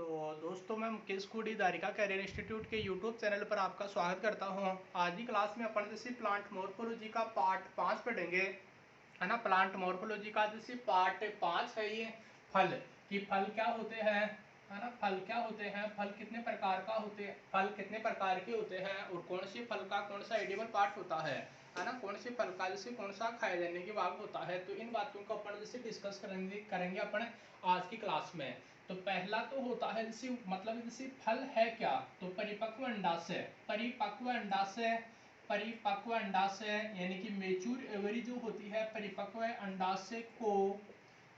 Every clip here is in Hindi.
तो दोस्तों, मैं मुकेश कुडी दारिका कैरियर इंस्टीट्यूट के यूट्यूब चैनल पर आपका स्वागत करता हूं। आज की क्लास में अपन जैसे प्लांट मॉर्फोलॉजी का पार्ट 5 पढ़ेंगे, है ना। प्लांट मॉर्फोलॉजी का जैसे पार्ट 5 है ये फल कि फल क्या होते हैं, है ना। फल क्या होते हैं, फल कितने प्रकार का होते हैं, फल कितने प्रकार के होते हैं और कौन सी फल का कौन सा एडिबल पार्ट होता है ना। कौन सी फल का जैसे कौन सा खाए जाने के भाग होता है। तो इन बातों को अपन जैसे डिस्कस करेंगे अपन आज की क्लास में। तो पहला तो होता है जैसे मतलब जैसे फल है क्या, तो परिपक्व अंडाशय। परिपक्व अंडाशय यानी कि मेच्योर एवरी जो होती है परिपक्व अंडाशय को,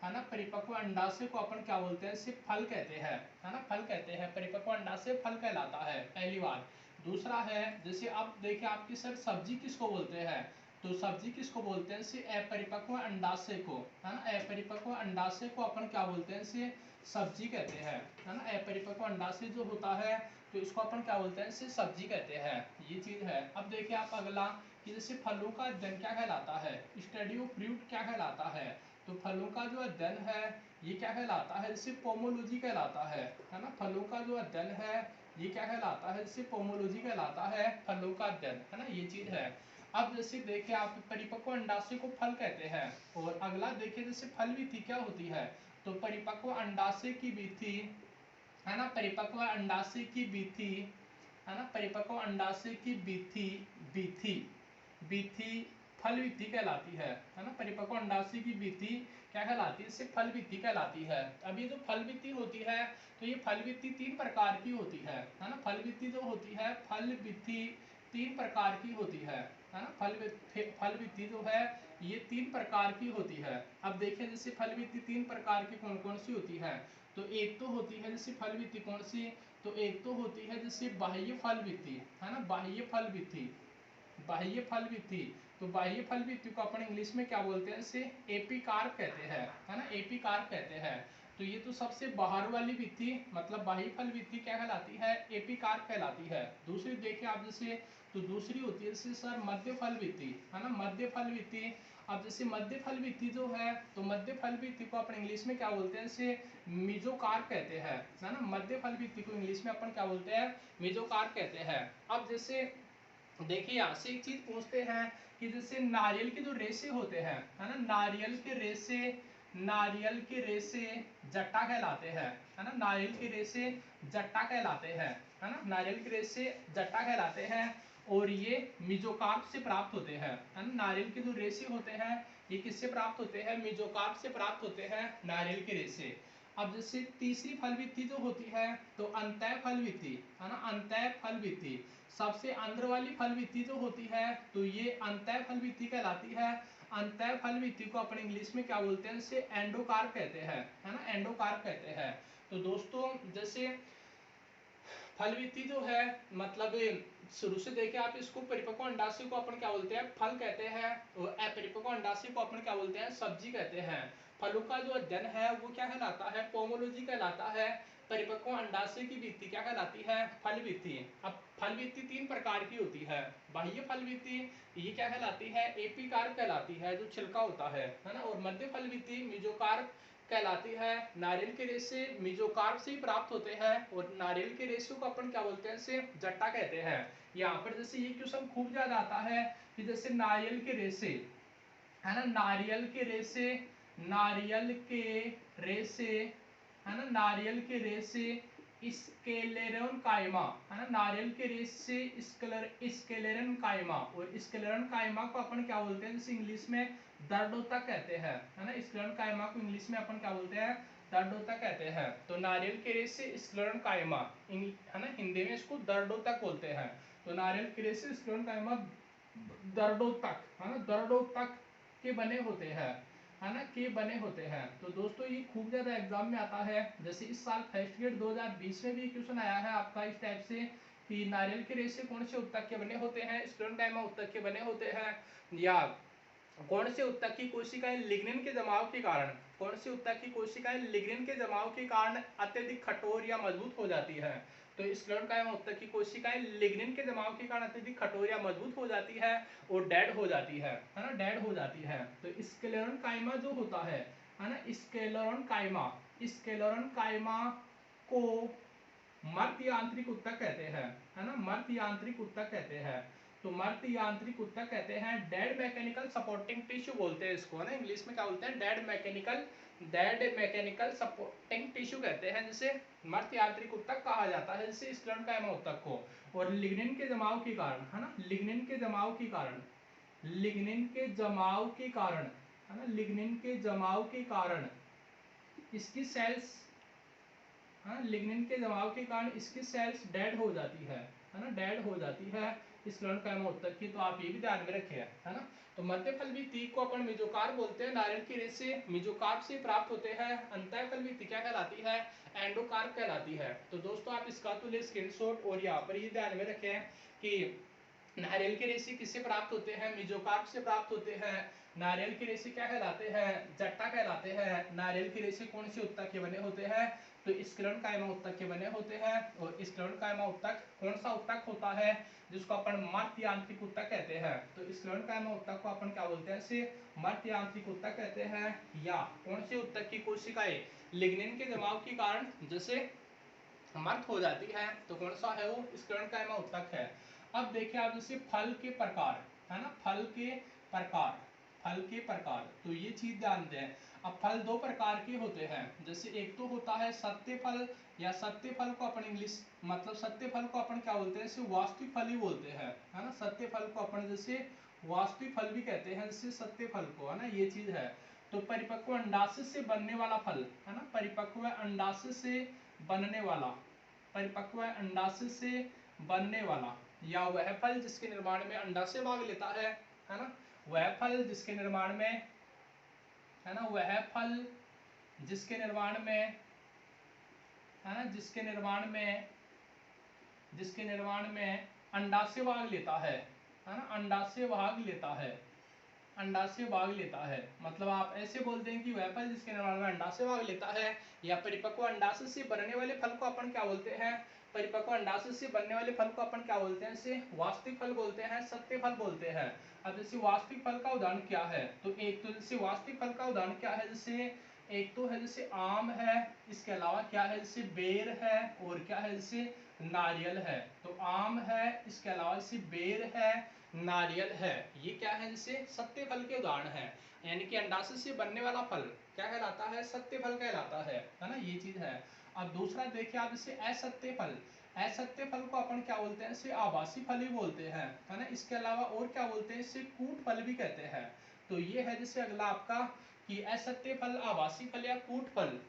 है ना। परिपक्व अंडाशय को अपन क्या बोलते हैं, सिर्फ फल कहते हैं, है ना। फल कहते हैं, परिपक्व अंडाशय फल कहलाता है, पहली बात। दूसरा है जैसे आप देखिए आपकी सर सब्जी किसको बोलते हैं, तो सब्जी किसको बोलते हैं, से अपरिपक्व अंडाशय को, है ना। अपरिपक्व अंडाशय को अपन क्या बोलते हैं, से सब्जी कहते हैं, है ना। अपरिपक्व अंडाशय जो होता है तो इसको अपन क्या बोलते हैं, से सब्जी कहते हैं, ये चीज है। अब देखिए आप अगला कि जैसे फलों का अध्ययन क्या कहलाता है, स्टडी ऑफ फ्रूट क्या कहलाता है। तो फलों का जो अध्ययन है ये क्या कहलाता है, जैसे पोमोलॉजी कहलाता है ना। फलों का जो अध्ययन है ये क्या कहलाता है, जैसे पोमोलॉजी कहलाता है, फलों का अध्ययन, है ना, ये चीज है। अब जैसे देखिए आप परिपक्व अंडाशय को फल कहते हैं, और अगला देखिए जैसे फल विधि क्या होती है, तो परिपक्व अंडाशय की विधि, है ना। परिपक्व अंडाशय की विधि, है ना। परिपक्व अंडाशय की विधि विधि विधि फल विधि कहलाती है ना। परिपक्व अंडाशय की विधि क्या कहलाती है, इससे फल विधि कहलाती है। अब ये जो फल विधि होती है तो ये फल विधि 3 प्रकार की होती है ना। फल विधि जो होती है, फल विधि 3 प्रकार की होती है ना। फल विधि जो है ये 3 प्रकार की होती है। अब देखिए जैसे फल विधि 3 प्रकार की कौन कौन सी होती है, तो एक तो होती है जैसे फल विधि कौन सी, तो एक तो होती है जैसे बाह्य फल विधि, है ना। बाह्य फल विधि, बाह्य फल विधि। तो बाह्य फल विधि को अपन इंग्लिश में क्या बोलते हैं, इसे एपिकार्प कहते हैं, है ना। एपिकार्प कहते हैं। तो ये तो सबसे बाहर वाली विधि मतलब बाह्य फल विधि क्या कहलाती है, एपिकार्प कहलाती है। दूसरी देखिए आप जैसे, तो दूसरी होती है जैसे सर मध्य फल विधि, है ना। मध्य फल विधि। अब जैसे मध्य फल विधि जो है तो मध्य फल विधि को अपन इंग्लिश में क्या बोलते हैं, इसे मेसोकार्प कहते हैं, है ना। मध्य फल विधि को इंग्लिश में अपन क्या बोलते हैं, मेसोकार्प कहते हैं। अब जैसे देखिए यहाँ से एक चीज पूछते हैं कि जैसे नारियल के जो रेशे होते हैं, है ना। नारियल के रेशे जट्टा कहलाते हैं, है ना। नारियल के रेशे जट्टा कहलाते हैं, है ना। नारियल के रेशे जट्टा कहलाते हैं और ये मेसोकार्प से प्राप्त होते हैं, है ना। नारियल के जो रेशे होते हैं ये किससे प्राप्त होते हैं, मेसोकार्प से प्राप्त होते हैं नारियल के रेशे। अब जैसे तीसरी फल विधि जो होती है तो अंतः फल विधि, है ना। अंतः फल विधि सबसे अंदर वाली फल विधि जो होती है तो ये अंतः फल विधि कहलाती है। अंतः फल विधि को अपन इंग्लिश में क्या बोलते हैं, इसे एंडोकार्प कहते हैं, है ना। एंडोकार्प कहते हैं। तो दोस्तों जैसे फल विधि जो है मतलब शुरू से देखे आप इसको, परिपक्व अंडाशय को अपन क्या बोलते हैं, फल कहते हैं, और अपरिपक्व अंडाशय को अपन क्या बोलते हैं, सब्जी कहते हैं। फलों का जो अध्ययन है वो क्या कहलाता है, पोमोलॉजी कहलाता है। परिपक्व अंडाशय की विधि क्या कहलाती है, फल विधि। अब फल विधि 3 प्रकार की होती है। बाह्य फल विधि ये क्या कहलाती है, एपिकार्प कहलाती है, जो छिलका होता है ना। और मध्य फल विधि मेसोकार्प कहलाती है। नारियल के रेशे मेसोकार्प से ही प्राप्त होते हैं और नारियल के रेशे को अपन क्या बोलते हैं, इसे जट्टा कहते हैं। यहाँ पर जैसे ये क्वेश्चन खूब ज्यादा आता है कि जैसे नारियल के रेशे, है ना। नारियल के रेशे, है ना। नारियल के रेशे स्केलेरन कायमा, है ना। नारियल के रेशे स्केलेरन कायमा, और स्केलेरन कायमा को अपन क्या बोलते हैं, जैसे इंग्लिश में दर्दोतक कहते हैं, है ना। स्केलेरन कायमा को इंग्लिश में अपन क्या बोलते हैं, दर्दोतक कहते हैं। तो नारियल के रेशे स्केलेरन कायमा, है ना, हिंदी में इसको दर्दोतक बोलते हैं। तो नारियल के रेशे स्केलेरन कायमा दर्दोतक, है ना, दर्दोतक के बने होते हैं, है ना, के बने होते हैं। तो दोस्तों ये खूब ज्यादा एग्जाम में आता है। जैसे इस साल फर्स्ट ग्रेड 2020 में भी क्वेश्चन आया है आपका इस टाइप से कि नारियल के रेशे कौन से उत्तक के बने होते हैं, स्क्लेरन कायमा उत्तक के बने होते हैं, या कौन से उत्तक की कोशिकाएं लिग्निन के जमाव के कारण, कौन से उत्तक की कोशिकाएं लिग्निन के जमाव के कारण अत्यधिक कठोर या मजबूत हो जाती है। तो स्क्लेरन कायमा उत्तक की कोशिकाएं लिग्निन के जमाव के कारण अत्यधिक कठोर या मजबूत हो जाती है और डेड हो जाती है ना, डेड हो जाती है। तो स्क्लेरन कायमा जो होता है ना, स्क्लेरन कायमा को मर्द यांत्रिक ऊतक कहते हैं, है ना, मर्द यांत्रिक ऊतक कहते हैं। तो मर्द यांत्रिक ऊतक कहते हैं, डेड मैकेनिकल सपोर्टिंग टिश्यू बोलते हैं इसको, है ना, इंग्लिश में क्या बोलते हैं, डेड मैकेनिकल सपोर्टिंग टिश्यू कहते हैं, जिसे मर्द यांत्रिक ऊतक कहा जाता है, जिसे स्क्लेरोकाइमा ऊतक को। और लिग्निन के जमाव के कारण, है ना, लिग्निन के जमाव के कारण, लिग्निन के जमाव के कारण, है ना, लिग्निन के जमाव के कारण इसकी सेल्स, हाँ, लिग्निन के जमाव के कारण इसकी सेल्स डेड हो जाती है ना, डेड हो जाती है स्क्लेरोकाइमा ऊतक की। तो आप ये भी ध्यान में रखिए, है ना। तो मध्यफलवी तीक को अपन मेजोकार्प बोलते हैं, नारियल की रेस से मेजोकार्प से प्राप्त होते हैं। अंतःफलवी तीक क्या कहलाती है, एंडोकार्प कहलाती है। तो दोस्तों आप इसका तो ले स्क्रीनशॉट, और यहाँ पर ये ध्यान में रखें कि नारियल के रेशे किससे प्राप्त होते हैं, मेजोकार्प से प्राप्त होते हैं। नारियल के रेशे क्या कहलाते हैं, जट्टा कहलाते हैं। नारियल के रेशे कौन से ऊतक के बने होते हैं, तो स्क्लेरोकाइमा ऊतक के बने होते हैं। और स्क्लेरोकाइमा ऊतक कौन सा ऊतक होता है, जिसको अपन मर्द यांत्रिक ऊतक कहते हैं। तो स्क्लेरोकाइमा ऊतक को अपन क्या बोलते हैं, इसे मर्द यांत्रिक ऊतक कहते हैं। या कौन से ऊतक की कोशिकाएं लिग्निन के जमाव के कारण जैसे मर्द हो जाती है, तो कौन सा है वो, स्क्लेरोकाइमा ऊतक है। अब देखिए आप जैसे फल के प्रकार, है ना, फल के प्रकार, फल के प्रकार, तो ये चीज ध्यान दें। अब फल दो प्रकार के होते हैं, जैसे एक तो होता है सत्य फल, या सत्य फल को अपन इंग्लिश मतलब सत्य फल को अपन क्या बोलते हैं, जैसे वास्तविक फल ही बोलते हैं, है ना। सत्य फल को अपन जैसे वास्तविक फल भी कहते हैं, जैसे सत्य फल को, है ना, ये चीज है। तो परिपक्व अंडाशय से बनने वाला फल, है ना, परिपक्व अंडाशय से बनने वाला, परिपक्व अंडाशय से बनने वाला, या वह फल जिसके निर्माण में अंडाशय भाग लेता है ना, वह फल जिसके निर्माण में, है ना, वह फल जिसके निर्माण में, है ना, जिसके निर्माण में अंडाशय भाग लेता है ना, अंडाशय भाग लेता है, अंडाशय भाग लेता है। मतलब आप ऐसे बोलते हैं कि वह फल जिसके निर्माण में अंडाशय भाग लेता है, या परिपक्व अंडाशय से बनने वाले फल को अपन क्या बोलते हैं, परिपक्व अंडाशय से बनने वाले फल को अपन क्या बोलते हैं, इसे वास्तविक फल बोलते हैं, सत्य फल बोलते हैं। अब जैसे वास्तविक फल का उदाहरण क्या है, तो एक तो जैसे वास्तविक फल का उदाहरण क्या है, जैसे एक तो है जैसे आम है, इसके अलावा क्या है, जैसे बेर है, और क्या है, जैसे नारियल है। तो आम है, इसके अलावा जैसे बेर है, नारियल है, ये क्या है, जैसे सत्य फल के उदाहरण है। यानी कि अंडाशय से बनने वाला फल क्या कहलाता है, सत्य फल कहलाता है ना, ये चीज है। अब दूसरा देखिए आप, जैसे असत्य फल, असत्य फल को अपन क्या बोलते हैं, इसे आभासी फल ही बोलते हैं, है ना। इसके अलावा और क्या बोलते हैं, इसे कूट फल भी कहते हैं। तो ये है जैसे अगला आपका कि असत्य फल, आभासी फल या कूट फल।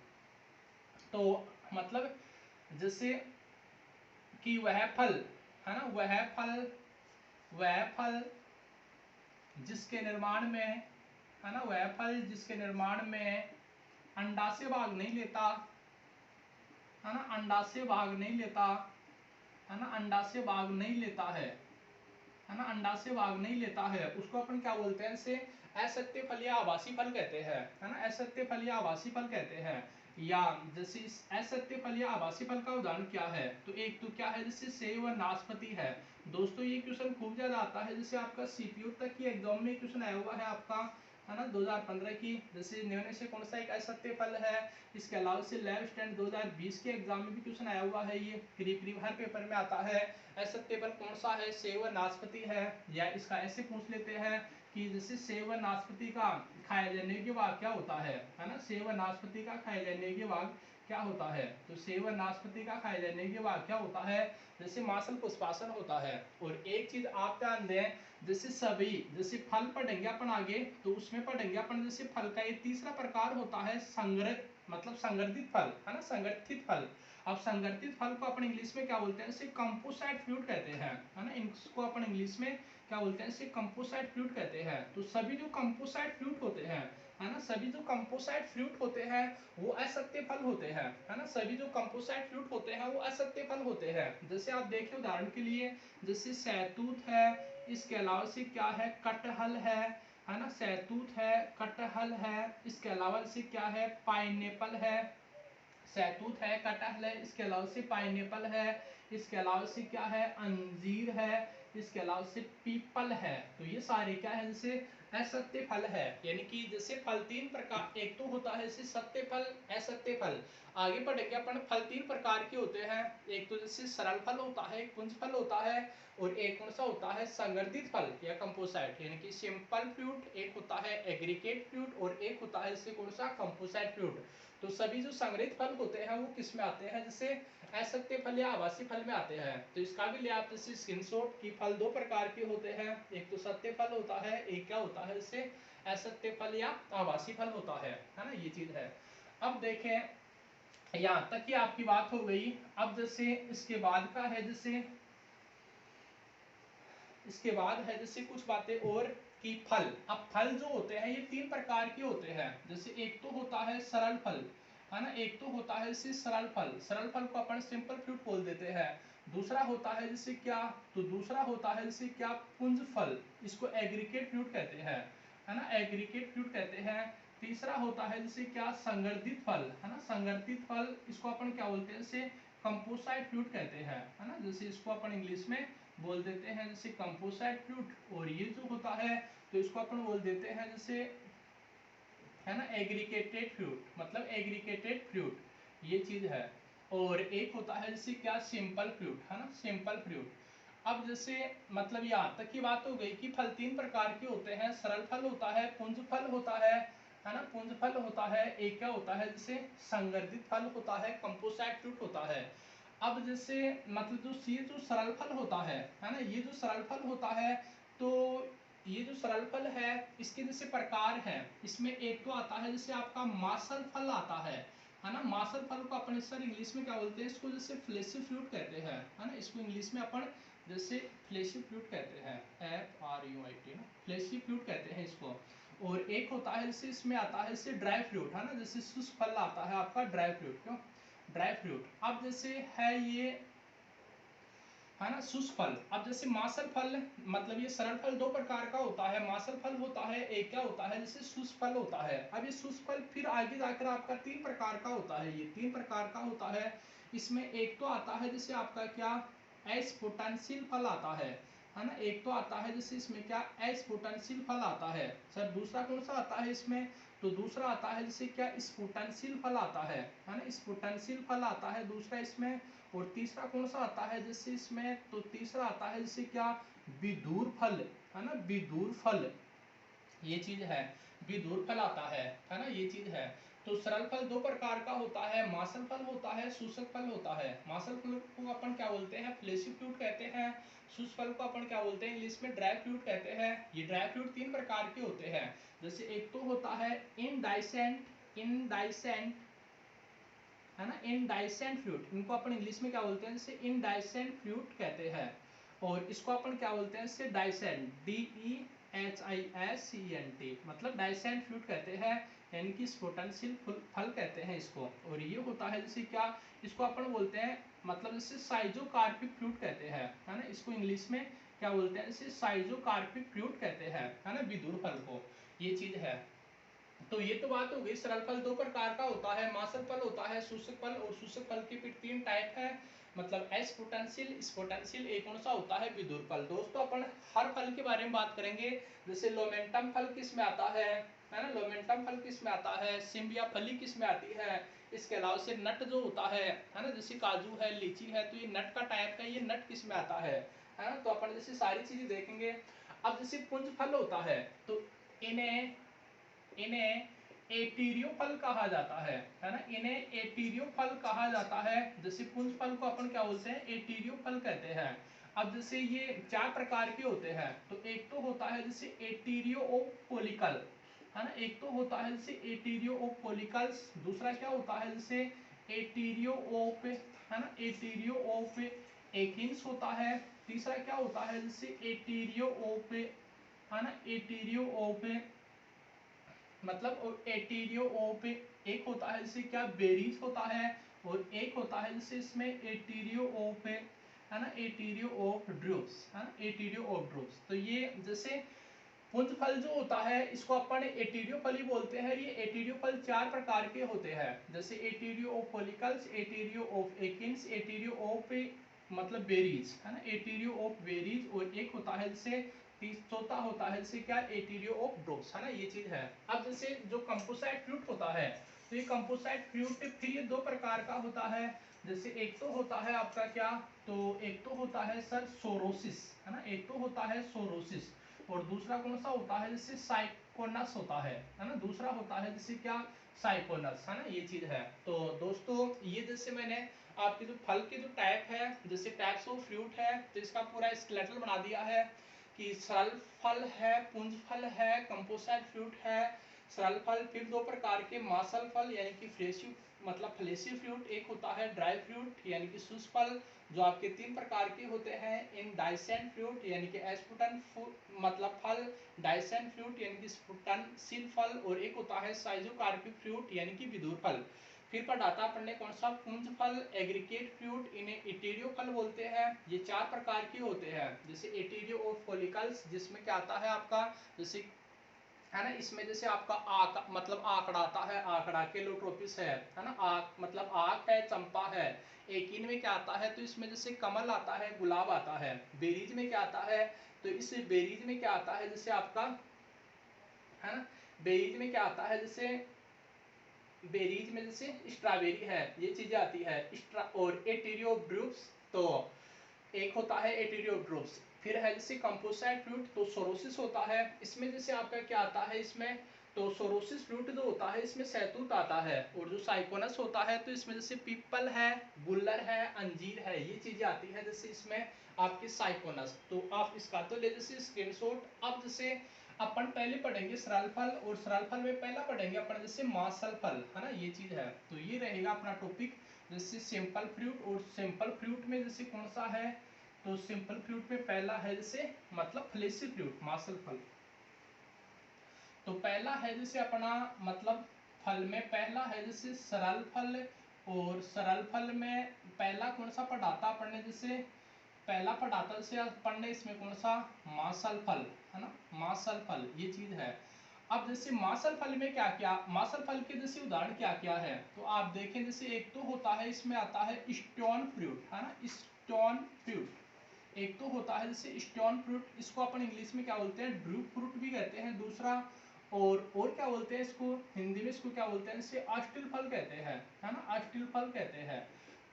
तो मतलब जैसे कि वह फल, है ना, वह फल जिसके निर्माण में, है ना, वह फल जिसके निर्माण में अंडाशय भाग नहीं लेता, है ना, अंडाशय भाग नहीं लेता, है ना, अंडाशय भाग नहीं लेता है ना, अंडाशय भाग नहीं लेता है, उसको अपन क्या बोलते हैं, इसे असत्य फल या आभासी फल कहते हैं, है ना, असत्य फल या आभासी फल कहते हैं। या जैसे असत्य फल या आभासी फल का उदाहरण क्या है, तो एक तो क्या है, जैसे सेब और नाशपाती है। दोस्तों ये क्वेश्चन खूब ज्यादा आता है, जैसे आपका सीपीयू तक की एग्जाम में क्वेश्चन आया हुआ है आपका, है ना, 2015 की, जैसे निम्न से कौन सा एक असत्य फल है। इसके अलावा से लैब स्टैंड 2020 के एग्जाम में भी क्वेश्चन आया हुआ है, ये करीब करीब हर पेपर में आता है। असत्य फल कौन सा है, सेब और नाशपाती है। या इसका ऐसे पूछ लेते हैं कि जैसे सेब और नाशपाती का खाए जाने के बाद क्या होता है ना, सेब और नाशपाती का खाए जाने के बाद क्या होता है, तो सेब और नाशपाती का खाए जाने के बाद क्या होता है, जैसे मांसल पुष्पासन होता है। और एक चीज आप ध्यान दें, जैसे सभी जैसे फल पढ़ेंगे अपन आगे, तो उसमें पढ़ेंगे अपन जैसे फल का एक तीसरा प्रकार होता है संग्रहित, मतलब संवर्धित फल, है ना, संगठित फल। अब संगठित फल को अपन इंग्लिश में क्या बोलते हैं, इसे कंपोसाइट फ्रूट कहते हैं, है ना, इसको अपन इंग्लिश में क्या बोलते हैं, इसे कंपोसाइट फ्रूट कहते हैं। तो सभी जो कंपोसाइट फ्रूट होते हैं, है ना, सभी जो कंपोसाइट फ्रूट होते हैं वो असत्य फल होते हैं, है ना, सभी जो कंपोसाइट फ्रूट होते हैं वो असत्य फल होते हैं। जैसे आप देखिए उदाहरण के लिए, जैसे सहतूत है, इसके अलावा से क्या है, कटहल है ना, सहतूत है, कटहल है, इसके अलावा से क्या है, पाइनएप्पल है, सहतूत है, कटहल है, इसके अलावा से पाइनएप्पल है, इसके अलावा से क्या है, अंजीर है, इसके अलावा से पीपल है। तो ये सारे क्या है, जैसे असत्य फल है, यानी कि जैसे फल तीन प्रकार, एक तो होता है जैसे सत्य फल, असत्य फल। आगे बढ़ेंगे अपन, फल तीन प्रकार के होते हैं, एक तो जैसे सरल फल होता है, एक पुंज फल होता है, और एक कौन सा होता है संवर्धित फल या कंपोसाइट, यानी कि सिंपल फ्रूट, एक होता है एग्रीगेट फ्रूट, और एक होता है जैसे कौन सा कंपोसाइट फ्रूट। तो सभी जो संग्रहित फल होते हैं वो किस में आते हैं, जैसे असत्य फल या आवासीय फल में आते हैं। तो इसका भी लिया आप जैसे स्क्रीनशॉट की, फल दो प्रकार के होते हैं, एक तो सत्य फल होता है, एक क्या होता है जैसे असत्य फल या आवासीय फल होता है ना, ये चीज है। अब देखें यहाँ तक की आपकी बात हो गई। अब जैसे इसके बाद का है, जैसे इसके बाद है जैसे कुछ बातें और कि फल, अब फल जो होते हैं ये तीन प्रकार के होते हैं, जैसे एक तो होता है सरल फल, है ना, एक तो होता है जैसे सरल फल, सरल फल को अपन सिंपल फ्रूट बोल देते हैं। दूसरा होता है जैसे क्या, तो दूसरा होता है जैसे क्या पुंज फल, इसको एग्रीगेट फ्रूट कहते हैं, है ना, एग्रीगेट फ्रूट कहते हैं। तीसरा होता है जैसे क्या संवर्धित फल, है ना, संवर्धित फल, इसको अपन क्या बोलते हैं जैसे कंपोसाइट फ्रूट कहते हैं, है ना, जैसे इसको अपन इंग्लिश में बोल देते हैं जैसे कंपोसाइट फ्रूट। और ये जो होता है तो इसको अपन बोल देते हैं जैसे, है ना, एग्रीगेटेड फ्रूट, मतलब एग्रीगेटेड फ्रूट, ये चीज है। और एक होता है जैसे क्या सिंपल फ्रूट, है ना, सिंपल फ्रूट। अब जैसे मतलब यहाँ तक की बात हो गई कि फल तीन प्रकार के होते हैं, सरल फल होता है, पुंज फल होता है ना, पुंज फल होता है, एक क्या होता है जैसे संवर्धित फल होता है, कंपोसाइट फ्रूट होता है। अब जैसे मतलब जो सरल फल होता है ना, ये जो सरल फल होता है, तो ये जो सरल फल है इसके जैसे प्रकार हैं, इसमें एक तो आता है जैसे आपका मासल फल आता है ना, मासल फल को अपन सर इंग्लिश में क्या बोलते हैं, इसको जैसे फ्लेशी फ्रूट कहते हैं, है ना, इसको इंग्लिश में अपन जैसे फ्लेशी फ्रूट कहते हैं, FRUIT ना, फ्लेशी फ्रूट कहते हैं इसको। और एक होता है जैसे इसमें आता है जैसे ड्राई फ्रूट, है ना, जैसे शुष्क फल आता है आपका ड्राई फ्रूट, क्यों ड्राई फ्रूट। अब जैसे है ये, है ना, शुष्क फल। अब जैसे मासल फल, मतलब ये सरल फल दो प्रकार का होता है, मासल फल होता है, एक क्या होता है जैसे शुष्क फल होता है। अब ये शुष्क फल फिर आगे जाकर आपका तीन प्रकार का होता है, ये तीन प्रकार का होता है। इसमें एक तो आता है जैसे आपका क्या एस्पुटेंशियल फल आता है ना, एक तो आता है जैसे इसमें क्या एस्पुटेंशियल फल आता है। सर दूसरा कौन सा आता है इसमें, तो दूसरा आता है जैसे क्या स्पुटेंशियल फल आता है ना, स्पुटेंशियल फल आता है दूसरा इसमें। और तीसरा कौन सा आता है जैसे इसमें, तो तीसरा आता है जैसे क्या विदूर फल, है ना, विदूर फल, ये चीज है, विदूर फल आता है ना, ये चीज है। तो सरल फल दो प्रकार का होता है, मासल फल होता है, शुष्क फल होता है। मासल फल को अपन क्या बोलते हैं, फ्लेशी फ्रूट कहते हैं। शुष्क फल को अपन क्या बोलते हैं इंग्लिश में, ड्राई फ्रूट कहते हैं। ये ड्राई फ्रूट तीन प्रकार के होते हैं, जैसे एक तो होता है इनडाइसेंट, इनडाइसेंट, है ना, इनडाइसेंट फ्रूट, इनको अपन इंग्लिश में क्या बोलते हैं जैसे इनडाइसेंट फ्रूट कहते हैं। और इसको अपन क्या बोलते हैं जैसे डाइसेंट, DEHISCENT, मतलब डाइसेंट फ्रूट कहते हैं, यानी कि स्पोटेंशियल फल कहते हैं इसको। और ये होता है जैसे क्या, इसको अपन बोलते हैं मतलब जैसे साइजोकार्पिक फ्रूट कहते हैं, है ना, इसको इंग्लिश में क्या बोलते हैं जैसे साइजोकार्पिक फ्रूट कहते हैं, है ना, विदुर फल को, ये चीज है। तो ये तो बात हो गई, सरल फल दो प्रकार का होता है, मासल फल होता है, शुष्क फल, और शुष्क फल की फिर तीन टाइप है, मतलब एस्पुटेंशियल, स्पोटेंशियल, एक कौन सा होता है विदुर फल। दोस्तों अपन हर फल के बारे में बात करेंगे, जैसे लोमेंटम फल किस में आता है ना, लोमेंटम फल किस में आता है, सिम्बिया फली किस में आती है। इसके अलावा से नट जो होता है ना, जैसे काजू है, लीची है, तो ये नट का टाइप का, ये नट किस में आता है ना, तो अपन जैसे सारी चीजें देखेंगे। अब जैसे पुंज फल होता है, तो इन्हें इन्हें एटीरियो फल कहा जाता है ना, इन्हें एटीरियो फल कहा जाता है। जैसे पुंज फल को अपन क्या बोलते हैं, एटीरियो फल कहते हैं। अब जैसे ये चार प्रकार के होते हैं, तो एक तो होता है जैसे एटीरियो ऑफ पोलिकल, है ना, एक तो होता है जैसे एटीरियो ऑफ पोलिकल्स, दूसरा क्या होता है जैसे एटीरियो ऑफ, है ना, एटीरियो ऑफ एकिन्स होता है। तीसरा क्या होता है जैसे एटीरियो ऑफ, है ना, एटीरियो ऑफ मतलब एटीरियो ऑफ, एक होता है जैसे क्या बेरीज होता है, और एक होता है जैसे इसमें एटीरियो ऑफ, है ना, एटीरियो ऑफ ड्रूप्स, है ना, एटीरियो ऑफ ड्रूप्स। तो ये जैसे पुंज फल जो होता है इसको अपन एटीरियो फल ही बोलते हैं। ये एटीरियो फल चार प्रकार के होते हैं, जैसे एटीरियो ऑफ फॉलिकल्स, एटीरियो ऑफ एकिन्स, एटीरियो ऑफ मतलब बेरीज, है ना, एटीरियो ऑफ बेरीज, और एक होता है जैसे चौथा होता है जैसे क्या एटीरियो ऑफ ड्रॉप्स, है ना, ये चीज है। अब जैसे जो कंपोसाइट फ्रूट होता है, तो ये कंपोसाइट फ्रूट फिर ये दो प्रकार का होता है। जैसे एक तो होता है आपका क्या, तो एक तो होता है सर सोरोसिस, है ना, एक तो होता है सोरोसिस, और दूसरा कौन सा होता है जैसे साइकोनस होता है ना, दूसरा होता है जैसे क्या साइकोनस, है ना, ये चीज है। तो दोस्तों ये जैसे मैंने आपके जो फल के जो टाइप है, जैसे टाइप्स ऑफ फ्रूट है, तो इसका पूरा स्केलेटल बना दिया है कि सरल फल है, पुंज फल है, कंपोसाइट फ्रूट है, सरल फल, फिर दो प्रकार के मासल फल यानी कि फ्रेशी मतलब फ्लेशी फ्रूट, एक होता है ड्राई फ्रूट यानी कि शुष्क फल, जो आपके तीन प्रकार के होते हैं, इन डाइसेंट फ्रूट यानी कि एस्पुटन मतलब फल, डाइसेंट फ्रूट यानी कि स्पुटनशील फल, और एक होता है साइजोकार्पिक फ्रूट यानी कि विदुर फल। फिर पर डाटा पढ़ने कौन सा पुंज फल, एग्रीगेट फ्रूट, इन्हें एटेरियो फल बोलते हैं। ये चार प्रकार के होते हैं, जैसे एटेरियो ऑफ फॉलिकल्स, जिसमें क्या आता है आपका जैसे, है ना, इसमें जैसे आपका आक मतलब आंकड़ा आता है, आंकड़ा केलोट्रोपिस है ना, आक मतलब आक है, चंपा है। एकिन में क्या आता है, तो इसमें जैसे कमल आता है, गुलाब आता है। बेरीज में क्या आता है, तो इस बेरीज में क्या आता है जैसे आपका, है ना, बेरीज में क्या आता है जैसे, बेरीज में जैसे स्ट्रॉबेरी है, ये चीजें आती है। और एटीरियोब्रूप्स, तो एक होता है एटीरियोब्रूप्स। फिर है जैसे कंपोसाइट फ्रूट, तो सोरोसिस होता है, इसमें जैसे आपका क्या आता है इसमें, तो सोरोसिस फ्रूट जो होता है इसमें सैतूत आता है। और जो साइकोनस होता है, तो इसमें जैसे पीपल है, गुल्लर है, अंजीर है, ये चीजें आती है जैसे इसमें आपकी साइकोनस। तो आप इसका तो ले जैसे स्क्रीनशॉट। अब जैसे अपन पहले पढ़ेंगे सरल फल, और सरल फल में पहला पढ़ेंगे अपन जैसे मासल फल, है ना, ये चीज है। तो ये रहेगा अपना टॉपिक जैसे सिंपल फ्रूट। और सिंपल फ्रूट में जैसे कौन सा है, तो सिंपल फ्रूट में पहला है जैसे मतलब फ्लेशी फ्रूट, मासल फल। तो पहला है जैसे अपना मतलब फल में पहला है जैसे सरल फल, और सरल फल में पहला कौन सा पढ़ाता पढ़ने जैसे, पहला पढ़ाता जैसे पढ़ने इसमें कौन सा, मासल फल, है ना, मासल फल, ये चीज है। अब जैसे मासल फल में क्या क्या, मासल फल के जैसे उदाहरण क्या क्या है, तो आप देखें जैसे एक तो होता है इसमें आता है स्टोन फ्रूट, है ना, स्टोन फ्रूट एक तो होता है जैसे स्टोन फ्रूट, इसको अपन इंग्लिश में क्या बोलते हैं, ड्रूप फ्रूट भी कहते हैं दूसरा। और क्या बोलते हैं इसको हिंदी में, इसको क्या बोलते हैं जैसे अस्टिल फल कहते हैं, है ना, अस्टिल फल कहते हैं।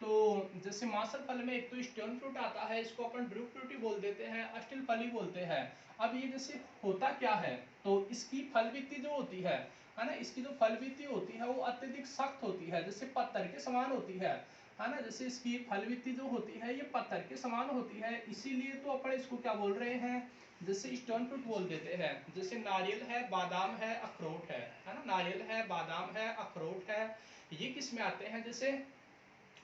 तो जैसे मासल फल में एक तो स्टोन फ्रूट आता है, इसको अपन ड्रूप फ्रूट ही बोल देते हैं, अस्टिल फल ही बोलते हैं। अब ये जैसे होता क्या है, तो इसकी फल वित्ती जो होती है ना, इसकी जो फल वित्ती होती है वो अत्यधिक सख्त होती है, जैसे पत्थर के समान होती है ना, जैसे इसकी फल वित्ती जो होती है ये पत्थर के समान होती है, इसीलिए तो अपन इसको क्या बोल रहे हैं, जैसे स्टोन फ्रूट बोल देते हैं। जैसे नारियल है, बादाम है, अखरोट है ना, नारियल है, बादाम है, अखरोट है, ये किस में आते हैं, जैसे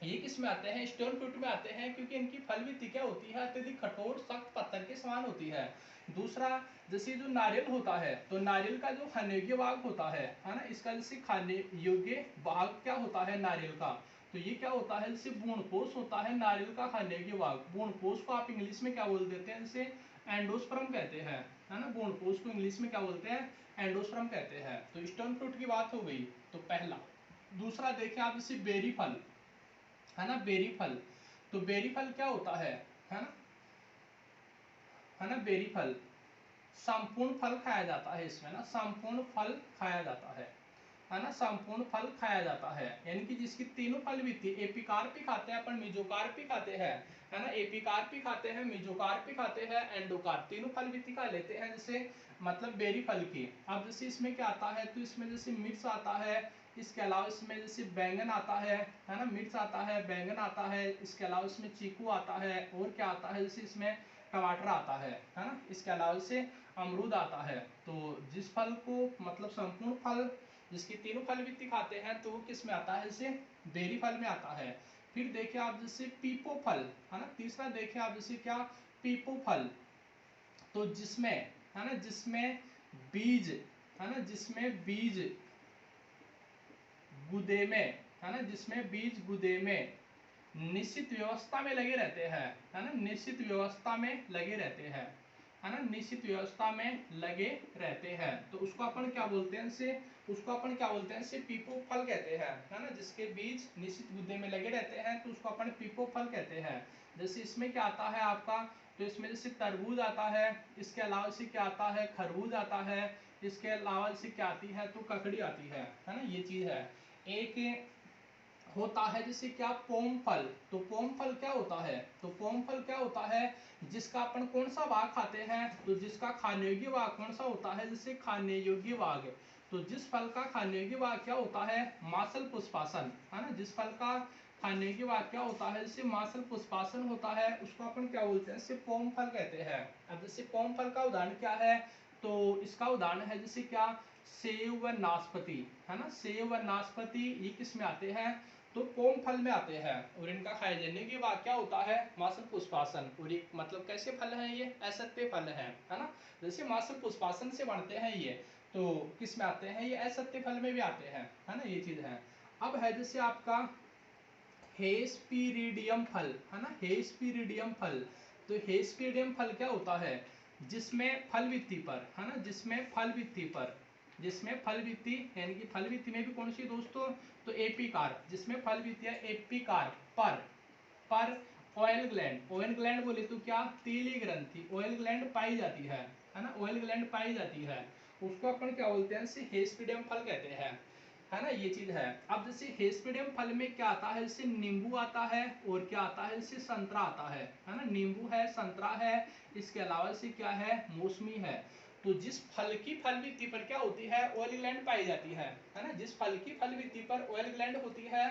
ये किस में आते हैं, स्टोन फ्रूट में आते हैं, क्योंकि इनकी फल वित्ती क्या होती है, अत्यधिक कठोर सख्त पत्थर के समान होती है। दूसरा, जैसे जो नारियल होता है, तो नारियल का जो खाने योग्य भाग होता है ना, इसका जैसे खाने योग्य भाग क्या होता है नारियल का, तो ये क्या होता है जैसे भ्रूणपोष होता है नारियल का खाने योग्य भाग। भ्रूणपोष को आप इंग्लिश में क्या बोल देते हैं, जैसे एंडोस्पर्म कहते हैं, है ना, भ्रूणपोष को इंग्लिश में क्या बोलते हैं, एंडोस्पर्म कहते हैं। तो स्टोन फ्रूट की बात हो गई, तो पहला। दूसरा देखें आप जैसे बेरी फल, है ना, बेरी फल, तो बेरी फल क्या होता है ना, है ना, बेरी फल संपूर्ण फल खाया जाता है इसमें ना, संपूर्ण फल खाया जाता है ना, संपूर्ण फल खाया जाता है, यानी कि जिसकी तीनों फल भी थी, एपिकार्प भी खाते हैं अपन, मेजोकार्प भी खाते हैं, है ना, एपिकार्प भी खाते हैं, मेजोकार्प भी खाते हैं, एंडोकार्प, तीनों फल भी खा लेते हैं जैसे मतलब बेरी फल की। अब जैसे इसमें क्या आता है, तो इसमें जैसे मिर्च आता है, इसके अलावा इसमें जैसे बैंगन आता है ना, मिर्च आता है, बैंगन आता है, इसके अलावा इसमें चीकू आता है, और क्या आता है जैसे इसमें टमाटर आता है ना, इसके अलावा से अमरूद आता है। तो जिस फल को मतलब संपूर्ण फल जिसकी तीनों फल भी खाते हैं, तो वो किस में आता है, जैसे बेरी फल में आता है। फिर देखिए आप जैसे पीपो फल, है ना, तीसरा देखिए आप जैसे क्या, पीपो फल, तो जिसमें है ना, जिसमें बीज, है ना, जिसमें बीज गुदे में, है ना, जिसमें बीज गुदे में निश्चित व्यवस्था में लगे रहते हैं, है ना, निश्चित व्यवस्था में लगे रहते हैं, है ना, निश्चित व्यवस्था में लगे रहते हैं, तो उसको अपन क्या बोलते हैं, से उसको अपन क्या बोलते हैं, से पीपो फल कहते हैं, है ना, जिसके बीज निश्चित गुदे में लगे रहते हैं, तो उसको अपन पीपो फल कहते हैं। जैसे इसमें क्या आता है आपका, तो इसमें जैसे तरबूज आता है, इसके अलावा से क्या आता है, खरबूज आता है, इसके अलावा से क्या आती है, तो ककड़ी आती है ना, ये चीज है। एक होता है जैसे क्या, पोम फल। तो पोम फल क्या होता है, तो पोम फल क्या होता है, जिसका अपन कौन सा भाग खाते हैं, तो जिसका खाने योग्य भाग कौन सा होता है, जैसे खाने योग्य भाग। तो जिस फल का खाने योग्य भाग क्या होता है, मासल पुष्पासन, है ना, जिस फल का खाने योग्य भाग क्या होता है, जैसे मासल पुष्पासन होता है, उसको अपन क्या बोलते हैं, जैसे पोम फल कहते हैं। अब जैसे पोम फल का उदाहरण क्या है, तो इसका उदाहरण है जैसे क्या, सेब व नाशपाती, है ना, सेब व नाशपाती ये किस में आते हैं, तो पोम फल में आते हैं। और इनका खाए जाने के बाद क्या होता है, मासल पुष्पासन। और ये मतलब कैसे फल हैं, ये असत्य फल हैं, है ना, जैसे मासल पुष्पासन से बनते हैं ये, तो किस में आते हैं, ये असत्य फल में भी आते हैं, है ना, ये चीज है। अब है जैसे आपका हेस्पीरिडियम फल, है ना, हेस्पीरिडियम फल। तो हेस्पीरिडियम फल क्या होता है, जिसमें फल भित्ति पर, है ना, जिसमें फल भित्ति पर, जिसमें फल भित्ति यानी कि फल भित्ति में भी कौन सी दोस्तों, तो एपिकार, जिसमें फल भित्ति है एपिकार पर ऑयल ग्लैंड, ऑयल ग्लैंड बोले तो क्या, तीली ग्रंथि, ऑयल ग्लैंड पाई जाती है ना, ऑयल ग्लैंड पाई जाती है, उसको अपन क्या बोलते हैं, जैसे हेस्पीडियम फल कहते हैं, है ना, ये चीज है। अब जैसे हेस्पीडियम फल में क्या आता है, जैसे नींबू आता है, और क्या आता है, जैसे संतरा आता है ना, नींबू है, संतरा है, इसके अलावा से क्या है, मौसमी है। तो जिस फल की फल भित्ति पर क्या होती है, ऑयल ग्लैंड पाई जाती है ना, जिस फल की फल भित्ति पर ऑयल ग्लैंड होती है,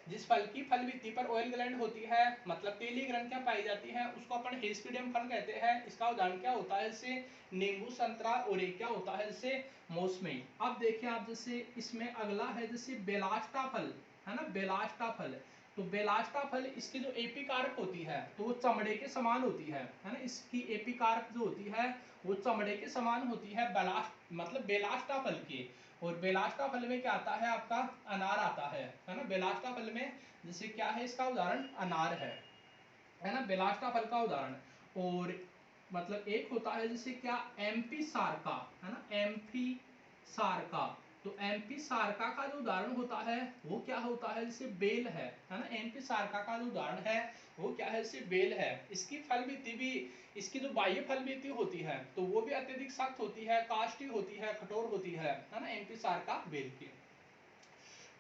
जिस फल की फल भित्ति पर ऑयल ग्लैंड होती है, मतलब तेली ग्रंथियां पाई जाती हैं, उसको अपन हेस्पीडियम फल कहते हैं। इसका उदाहरण क्या होता है, जैसे नींबू, संतरा, और एक क्या होता है, जैसे मौसमी। अब देखिए आप, जैसे इसमें अगला है जैसे बेलास्टा फल, है ना, बेलास्टा फल। तो बेलास्टा फल, इसकी जो एपिकार्प होती है, तो वो चमड़े के समान होती है ना, इसकी एपिकार्प जो होती है वो चमड़े के समान होती है, बेलास्ट मतलब बेलास्टा फल की। और बेलास्टा फल में क्या आता है आपका, अनार आता है ना, बेलास्टा फल में जैसे क्या है, इसका उदाहरण अनार है ना, बेलास्टा फल का उदाहरण। और मतलब एक होता है जैसे क्या, एमपी सारका, है ना, एमपी सारका। तो एमपी सारका का जो उदाहरण होता है वो क्या होता है, जैसे बेल है ना, एमपी सारका का जो उदाहरण है वो क्या है, जैसे बेल है। इसकी फल भित्ति भी, इसकी जो बाह्य फल भित्ति होती है तो वो भी अत्यधिक सख्त होती है, काष्ठी होती है, कठोर होती है ना, एमपी सारका बेल की।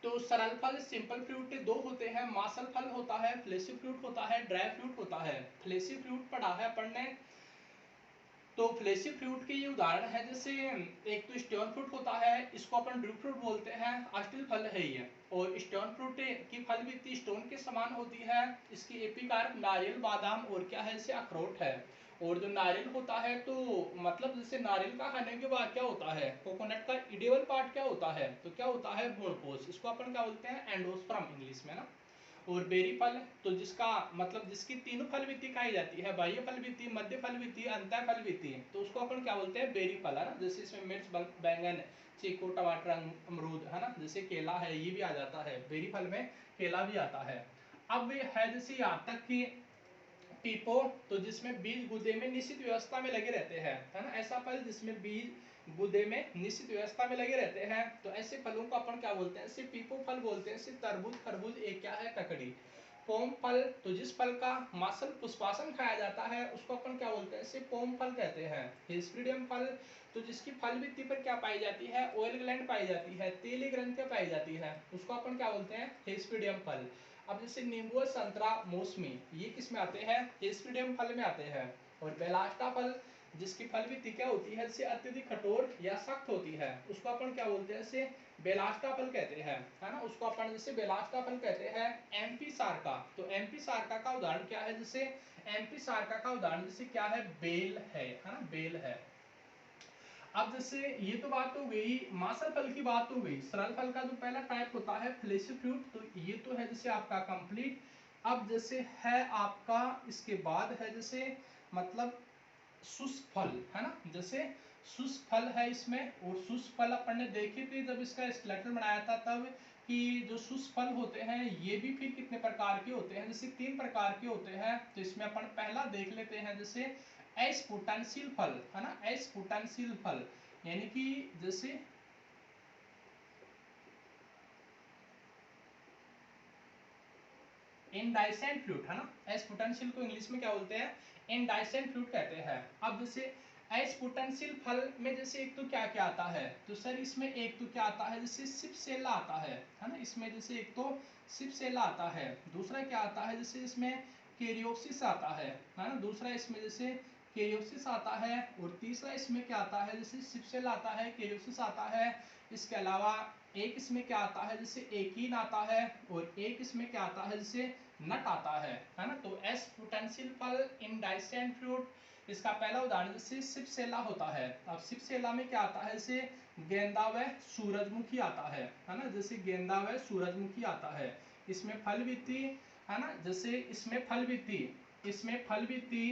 तो सरल फल, सिंपल फ्रूट दो होते हैं, मासल फल होता है, फ्लेशी फ्रूट होता है, ड्राई फ्रूट होता है। फ्लेशी फ्रूट पढ़ा है अपन ने, तो फ्लेशी फ्रूट के ये उदाहरण है, जैसे एक तो स्टोन फ्रूट होता है, इसको अपन ड्रू फ्रूट बोलते हैं, अष्टल फल है ये। और स्टोन फ्रूट की फल भित्ति स्टोन के समान होती है, इसकी एपिकार्प नारियल, बादाम और क्या है, इसे अखरोट है। और जो नारियल होता है, तो मतलब जैसे नारियल का खाने के बाद क्या होता है, कोकोनट का इडिबल पार्ट क्या होता है, तो क्या होता है, भ्रूणपोष, इसको अपन क्या बोलते हैं, एंडोस्पर्म इंग्लिश में ना। और बेरी फल, तो जिसका मतलब जिसकी तीनों फल विधि खाई जाती है, बाह्य फल विधि, मध्य फल विधि, अंतर फल विधि, तो उसको अपन क्या बोलते हैं, बेरी फल, है ना, जैसे इसमें मिर्च, बैंगन, चीकू, टमाटर, अमरूद, है ना, जैसे केला है, ये भी आ जाता है, बेरी फल में केला भी आता है। अब है जैसे यहाँ तक कि पीपो, तो जिसमें बीज गुदे में निश्चित व्यवस्था में लगे रहते हैं, है ना, ऐसा फल जिसमें बीज गुदे में निश्चित व्यवस्था में लगे रहते हैं, तो ऐसे फलों को अपन क्या बोलते हैं, सिर्फ पीपो फल बोलते हैं। सिर्फ तरबूज, खरबूज, एक क्या है, ककड़ी। पोम फल, तो जिस फल का मासल पुष्पासन खाया जाता है उसको अपन क्या बोलते हैं, सिर्फ पोम फल कहते हैं। हिस्पीडियम फल, तो जिसकी फल भित्ति पर क्या पाई जाती है, ऑयल ग्लैंड पाई जाती है, तेली ग्रंथियां पाई जाती है, उसको अपन क्या बोलते हैं, हिस्पीडियम फल। अब जैसे नींबू, संतरा, मौसमी, ये किस में आते हैं, हिस्पीडियम फल में आते हैं। और बेलास्टा फल, जिसकी फल भित्ति क्या होती है, जैसे अत्यधिक कठोर या सख्त होती है, उसको अपन क्या बोलते हैं, जैसे बेलास्टा फल कहते हैं, है ना, उसको अपन जैसे बेलास्टा फल कहते हैं। एमपी सारका, तो एमपी सारका का उदाहरण क्या है, जैसे एमपी सारका का उदाहरण जैसे क्या है, बेल है ना, बेल है। अब जैसे ये तो बात हो गई, मासल फल की बात हो गई। सरल फल का जो पहला टाइप होता है फ्लेशी फ्रूट, तो ये तो है जैसे आपका कंप्लीट। अब जैसे है आपका इसके बाद है जैसे मतलब शुष्क फल, है ना, जैसे शुष्क फल है इसमें। और शुष्क फल अपन ने देखे थे जब इसका स्केलेटन बनाया था तब, कि जो शुष्क फल होते हैं ये भी फिर कितने प्रकार के होते हैं, जैसे 3 प्रकार के होते हैं। तो इसमें अपन पहला देख लेते हैं, जैसे एस्पुटेंशियल फल, है ना, एस्पुटेंशियल फल, यानी कि जैसे इंडाइसेंट फ्रूट, है ना। एस्पुटेंशियल को इंग्लिश में क्या बोलते हैं, इंडाइसेंट फ्रूट कहते हैं। अब जैसे एस्पुटेंशियल फल में जैसे एक तो क्या क्या आता है, तो सर इसमें एक तो क्या आता है, जैसे सिपसेला आता है ना। इसमें जैसे एक तो सिपसेला आता है, दूसरा क्या आता है, जैसे इसमें केरियोप्सिस आता है ना। दूसरा इसमें जैसे केरियोप्सिस आता है, और तीसरा इसमें क्या आता है, जैसे सिपसेला आता है, केरियोप्सिस आता है। इसके अलावा एक इसमें क्या आता है, जैसे एकीन आता है, और एक इसमें क्या आता है, जैसे नट आता है ना। तो एस्पुटेंशियल फल, इंडाइसेंट फ्रूट, इसका पहला उदाहरण जैसे सिपसेला होता है। अब सिपसेला में क्या आता है, जैसे गेंदा व सूरजमुखी आता है ना। जैसे गेंदा व सूरजमुखी आता है। इसमें फल वित्ती, है ना, जैसे इसमें फल वित्ती, इसमें फल वित्ती,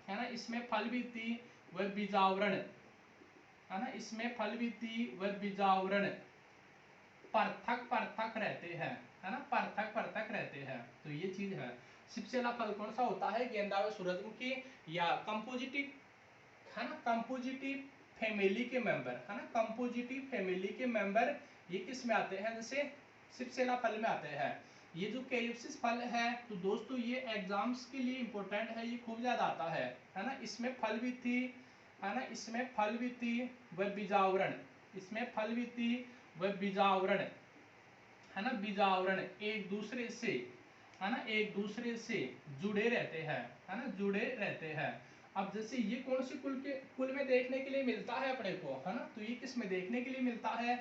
है ना, इसमें फल वित्ती व बीजावरण, है ना, इसमें फल वित्ती व बीजावरण पृथक पृथक रहते हैं, है ना, पृथक पृथक रहते हैं। तो ये चीज है। सिपसेला फल कौन सा होता है, गेंदा व सूरजमुखी या कंपोजिटिव, है ना, कंपोजिटिव फैमिली के मेंबर, है ना, कंपोजिटिव फैमिली के मेंबर ये किस में आते हैं, जैसे सिपसेला फल में आते हैं। ये जो कैरियोप्सिस फल है, तो दोस्तों ये एग्जाम्स के लिए इंपॉर्टेंट है, ये खूब ज्यादा आता है ना। इसमें फल वित्ती, है ना, इसमें फल वित्ती व बीजावरण, इसमें फल वित्ती व बीजावरण, है ना, बीजावरण एक दूसरे से, है ना, एक दूसरे से जुड़े रहते हैं, है ना, जुड़े रहते हैं। अब जैसे ये कौन से कुल में देखने के लिए मिलता है अपने को, है ना, तो ये किस में देखने के लिए मिलता है,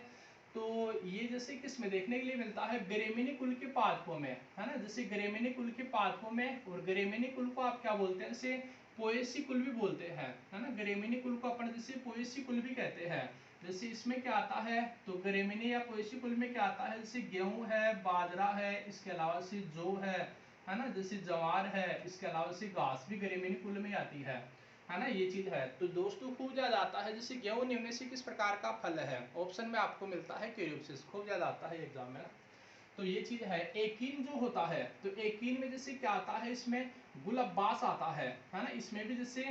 तो ये जैसे किस में देखने के लिए मिलता है, ग्रेमिनी कुल के पादपों में, है ना। जैसे ग्रेमिनी कुल के पादपों में, और ग्रेमिनी कुल को आप क्या बोलते हैं, जैसे पोएसी कुल भी बोलते हैं, है ना। ग्रेमिनी कुल को अपन जैसे पोएसी कुल भी कहते हैं। जैसे इसमें क्या आता है, तो ग्रेमिनी या पोएसी कुल में क्या आता है, जैसे गेहूं है, बाजरा है, इसके अलावा से जौ है ना, जैसे जवार है, इसके अलावा से घास भी ग्रेमिनी कुल में आती है ना। ये चीज है। तो दोस्तों खूब ज्यादा आता है, जैसे गेहूं निम्न से किस प्रकार का फल है, ऑप्शन में आपको मिलता है कैरियोप्सिस, खूब ज्यादा आता है एग्जाम में ना। तो ये चीज है। एकीन जो होता है, तो एकीन में जैसे क्या आता है, इसमें गुलब्बास आता है ना। इसमें भी जैसे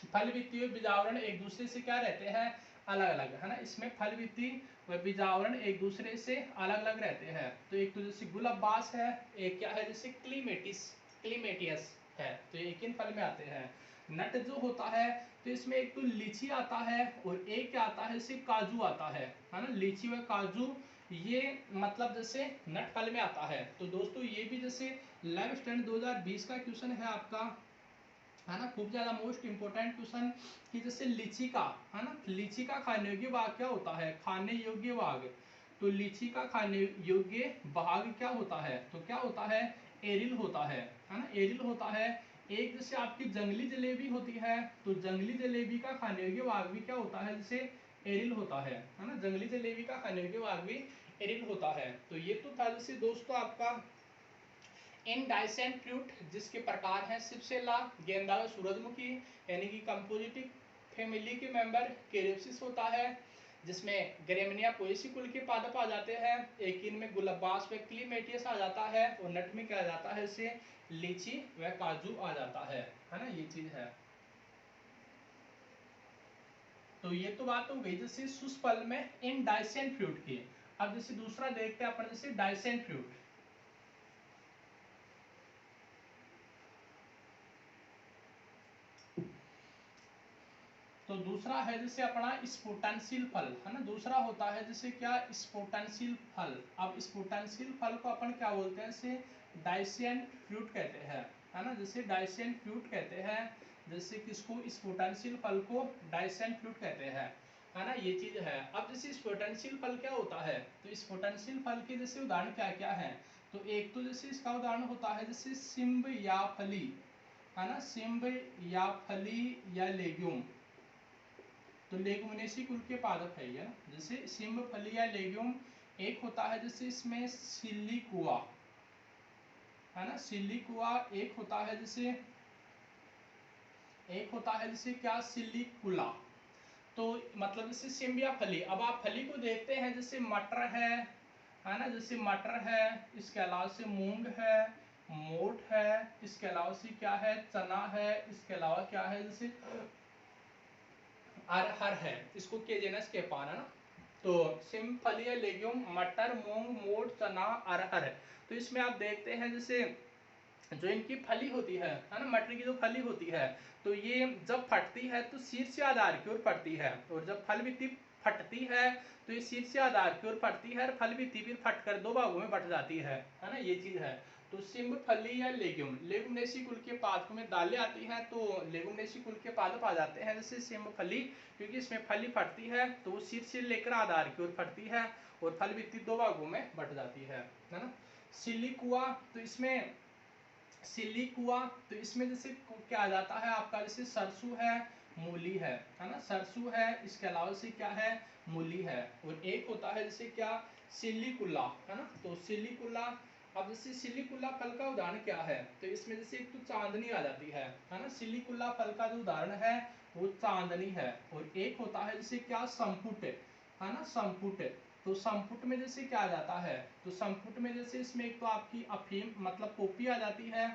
फल वित्तीय और बीजावरण एक दूसरे से क्या रहते हैं, अलग अलग, है ना। इसमें फल वित्तीय व बीजावरण एक दूसरे से अलग अलग रहते हैं। तो एक तो जैसे गुलब्बास है, एक क्या है, जैसे क्लीमेटियस है, तो एक इन फल में आते हैं। नट जो होता है, तो इसमें एक तो लीची आता है, और एक क्या आता है, जैसे काजू आता है ना। लीची व काजू ये मतलब जैसे नट फल में आता है। तो दोस्तों ये भी जैसे 11th स्टैंडर्ड 2020 का क्वेश्चन है आपका, है ना, खूब ज्यादा मोस्ट इंपोर्टेंट क्वेश्चन, कि जैसे लीची का, है ना, लीची का खाने योग्य भाग क्या होता है, खाने योग्य भाग। तो लीची का खाने योग्य भाग क्या होता है, तो क्या होता है, एरिल होता है ना, एरिल होता है। एक जैसे आपकी जंगली जलेबी होती है, तो जंगली जलेबी का खाने योग्य भाग भी क्या होता है, जैसे एरिल होता है ना। जंगली जलेबी का खाने योग्य भाग भी एरिल होता है। तो ये तो था जैसे दोस्तों आपका इंडाइसेंट फ्रूट, जिसके प्रकार हैं सिपसेला, गेंदा व सूरजमुखी, यानी कि कंपोजिटिव फैमिली के मेंबर कैरियोप्सिस होता है, जिसमें ग्रेमिनिया पोएसी कुल के पादप आ जाते हैं। एक इनमें गुलब्बास व क्लीमेटियस आ जाता है, और नट में क्या आ जाता है, इसे लीची व काजू आ जाता है ना। ये चीज है। तो ये तो बात हो गई जैसे सुस्पल में इंडाइसेंट फ्रूट की। अब जैसे दूसरा देखते हैं अपन, जैसे डाइसेंट फ्रूट। तो दूसरा है जैसे अपना स्पोटेंशियल फल, है ना। दूसरा होता है जैसे क्या, स्पोटेंशियल फल। अब स्पोटेंशियल फल को अपन क्या बोलते हैं, जैसे डाइसेंट फ्रूट कहते हैं, है ना। जैसे डाइसेंट फ्रूट कहते हैं, जैसे किसको, स्पोटेंशियल फल को डाइसेंट फ्रूट कहते हैं, है ना। ये चीज है। अब जैसे स्पोटेंशियल फल क्या होता है, तो स्पोटेंशियल फल के जैसे उदाहरण क्या क्या है, तो एक तो जैसे इसका उदाहरण होता है, जैसे सिम्ब या फली, है ना, सिम्ब या फली या लेग्यूम। तो लेगुमिनेसी कुल के पादप है ये, जैसे सिम्ब, फली या लेग्यूम। एक होता है जैसे इसमें सिल्लिकुआ, है ना, सिल्लिकुआ। एक होता है जैसे, एक होता है जैसे क्या, सिल्लिकुला। तो मतलब जैसे सिम्ब या फली। अब आप फली को देखते हैं, जैसे मटर है ना, जैसे मटर है, इसके अलावा से मूंग है, मोठ है, इसके अलावा से क्या है, चना है, इसके अलावा क्या है, जैसे अरहर है, इसको के जेनस के पान, है ना। तो सिम्फली लेग्यूम, मटर, मूंग, मोठ, चना, अरहर। तो तो इसमें आप देखते हैं जैसे जो इनकी फली होती है ना, मटर की जो फली होती है, तो ये जब फटती है तो शीर्ष से आधार की ओर फटती है, और जब फल भित्ति फटती है तो ये शीर्ष से आधार की ओर फटती है, और फल भित्ति फिर फटकर दो भागों में बट जाती है ना, ये चीज है। तो सिंब फली या लेग्यूम, लेगुमिनेसी कुल के पादपों में दालें आती हैं, तो लेगुमिनेसी कुल के पादप आ जाते हैं जैसे सिंब फली, क्योंकि इसमें फली फटती है तो वो शीर्ष से लेकर आधार की ओर फटती है, और फल भित्ति दो भागों में बट जाती है ना। सिलिकुआ, तो इसमें सिलिकुआ, तो इसमें जैसे क्या आ जाता है आपका, जैसे सरसों है, मूली है ना, सरसों है, इसके अलावा से क्या है, मूली है, और एक होता है जैसे क्या, सिलिकुला है ना। तो सिलिकुला, अब जैसे सिलिकुला फल का उदाहरण क्या है, तो इसमें जैसे एक तो चांदनी आ जाती है ना, सिलिकुला फल का जो उदाहरण है वो चांदनी है, और एक होता है जैसे क्या, संपुट है ना, संपुट। तो संपुट में जैसे क्या आ जाता है, तो संपुट में जैसे इसमें एक तो आपकी अफीम मतलब पोपी आ जाती है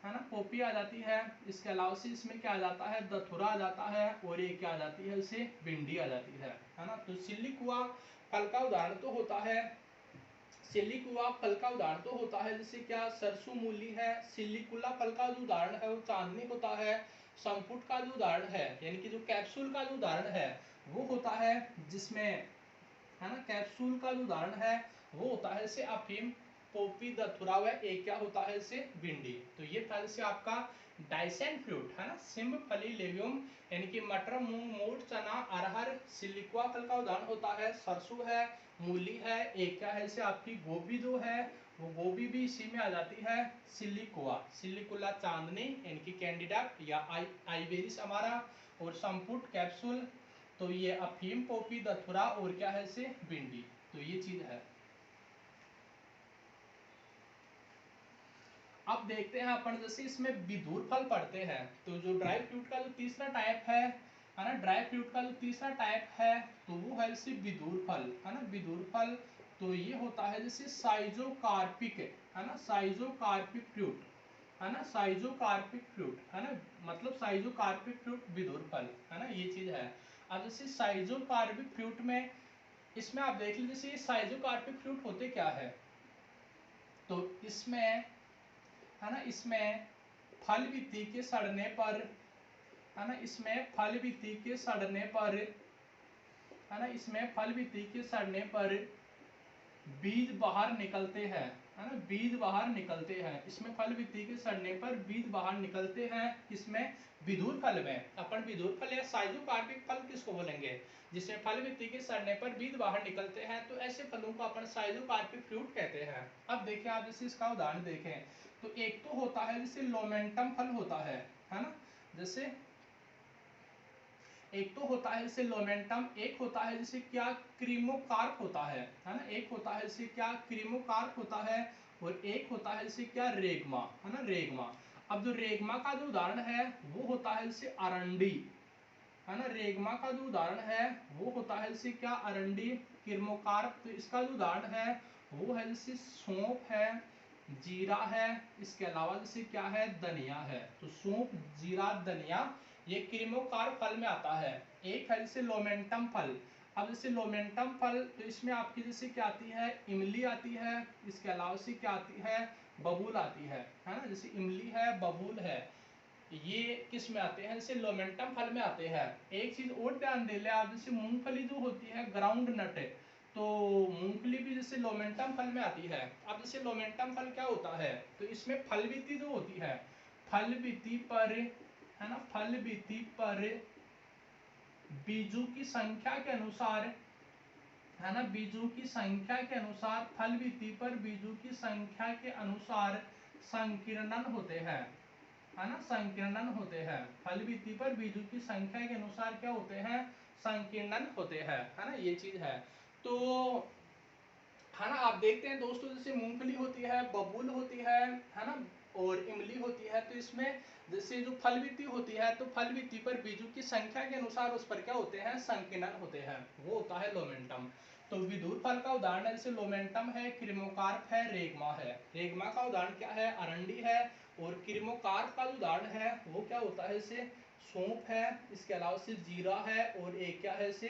ना, पोपी आ जाती है, इसके अलावा से इसमें क्या आ जाता है, दथुरा आ जाता है, और ये क्या आ जाती है, इसे भिंडी आ जाती है ना। तो सिलिकुआ फल का उदाहरण तो होता है, सिलिकुआ फल का उदाहरण तो होता है जैसे क्या, सरसों मूली है, सिलिकुला फल का जो उदाहरण है वो चांदनी होता है, संपुट का जो उदाहरण है यानी कि जो कैप्सूल का जो उदाहरण है वो होता है जिसमें है ना, कैप्सूल का जो उदाहरण है वो होता है जैसे अफीम, पोपी, दथुरा, व एक क्या होता है जैसे भिंडी। तो ये था जैसे आपका डाइसेंट फ्रूट है ना, सिम्ब फली लेग्यूम यानी कि मटर, मूंग, मोठ, चना, अरहर। सिलिकुआ फल का उदाहरण होता है सरसों है, मूली है, एक क्या है जैसे आपकी गोभी जो है वो गोभी भी इसी में आ जाती है, सिलिकुआ, सिलिकुला चांदनी यानी कि कैंडिडा या आइवेरिस हमारा, और संपुट कैप्सूल, तो ये अफीम, पोपी, दथुरा, और क्या है से भिंडी। तो ये चीज है। अब देखते हैं अपन जैसे इसमें विधुर फल पढ़ते हैं, तो जो ड्राई फ्रूट का जो तीसरा टाइप है ना, ड्राई फ्रूट का जो तीसरा टाइप है तो वो है जैसे विधुर फल है ना, विधुर फल। तो ये होता है जैसे साइजोकार्पिक है ना, साइजोकार्पिक फ्रूट है ना, साइजोकार्पिक फ्रूट है ना, मतलब साइजोकार्पिक फ्रूट विधुर फल है ना, ये चीज है। अब जैसे साइजोकार्पिक फ्रूट में इसमें आप देख लीजिए जैसे साइजोकार्पिक फ्रूट होते क्या है, तो इसमें है ना, इसमें फल भित्ति के सड़ने पर है ना, इसमें फल भित्ति के सड़ने पर है ना, इसमें फल भित्ति के सड़ने पर बीज बाहर निकलते हैं है ना, बीज बाहर निकलते हैं, इसमें फल भित्ति के सड़ने पर बीज बाहर निकलते हैं, इसमें विधुर फल में। अपन विधुर फल या साइजोकार्पिक फल किसको बोलेंगे, जिसमें फल भित्ति के सड़ने पर बीज बाहर निकलते हैं, तो ऐसे फलों को अपन साइजोकार्पिक फ्रूट कहते हैं। अब देखें आप जैसे इसका उदाहरण देखें, तो एक तो होता है जैसे लोमेंटम फल होता है ना, जैसे एक तो होता है जैसे लोमेंटम, एक होता है जैसे क्या, क्रीमोकार्प होता है ना, एक होता है जैसे क्या, क्रीमोकार्प होता है, और एक होता है जैसे क्या, रेगमा है ना, रेगमा। अब जो रेगमा का जो उदाहरण है वो होता है जैसे अरंडी है ना, रेगमा का जो उदाहरण है वो होता है जैसे क्या, अरंडी। क्रीमोकार्प, तो इसका जो उदाहरण है वो है जैसे सौंफ है, जीरा है, इसके अलावा जैसे क्या है, धनिया है। तो सौंफ, जीरा, धनिया ये क्रीमोकार्प फल में आता है। एक है जैसे लोमेंटम फल। अब जैसे लोमेंटम फल, तो इसमें आपकी जैसे क्या आती है, इमली आती है, इसके अलावा से क्या आती है, बबूल आती है ना, जैसे इमली है, बबूल है, ये किस में आते हैं, जैसे लोमेंटम फल में आते हैं। एक चीज और ध्यान दे ले आप, जैसे मूंगफली जो होती है, ग्राउंड नट है, तो मूंगफली भी जैसे लोमेंटम फल में आती है। अब जैसे लोमेंटम फल क्या होता है, तो इसमें फल विधि जो होती है, फल विधि पर है ना, फल विधि पर बीजों की संख्या के अनुसार है ना, बीजों की संख्या के अनुसार, फल विधि पर बीजों की संख्या के अनुसार संकीर्णन होते हैं है ना, संकीर्णन होते हैं। फल भित्ति पर बीजों की संख्या के अनुसार क्या होते हैं, संकीर्णन होते हैं है ना, ये चीज है। तो है ना, आप देखते हैं दोस्तों जैसे मूंगफली होती है, बबूल होती है ना, और इमली होती है, तो इसमें जैसे जो फल भित्ति होती है, तो फल भित्ति पर बीजों की संख्या के अनुसार उस पर क्या होते हैं, संकीर्णन होते हैं, वो होता है लोमेंटम। तो विधुर फल का उदाहरण है जैसे लोमेंटम है, क्रीमोकार्प है, रेगमा है। रेगमा का उदाहरण क्या है, अरंडी है, और क्रीमोकार्प का उदाहरण है वो क्या होता है, जैसे सौंफ है, इसके अलावा से जीरा है, और एक क्या है, से